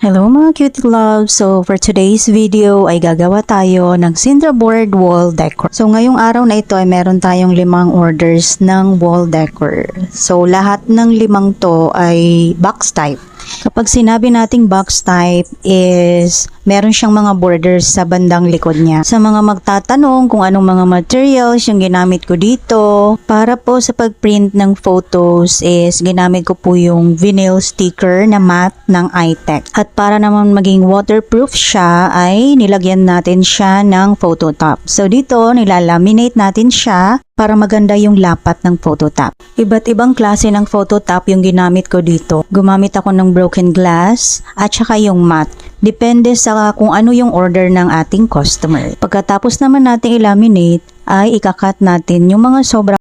Hello mga cute love! So for today's video ay gagawa tayo ng Sintra board wall decor. So ngayong araw na ito ay meron tayong 5 orders ng wall decor. So lahat ng 5 to ay box type. Kapag sinabi nating box type is meron siyang mga borders sa bandang likod niya. Sa mga magtatanong kung anong mga materials yung ginamit ko dito, para po sa pagprint ng photos is ginamit ko po yung vinyl sticker na matte ng iTech. At para naman maging waterproof siya ay nilagyan natin siya ng photo top. So dito nilalaminate natin siya para maganda yung lapat ng photo top. Iba't ibang klase ng photo top yung ginamit ko dito. Gumamit ako ng broken glass at saka yung matte. Depende sa kung ano yung order ng ating customer. Pagkatapos naman natin i-laminate, ay ikakat natin yung mga sobrang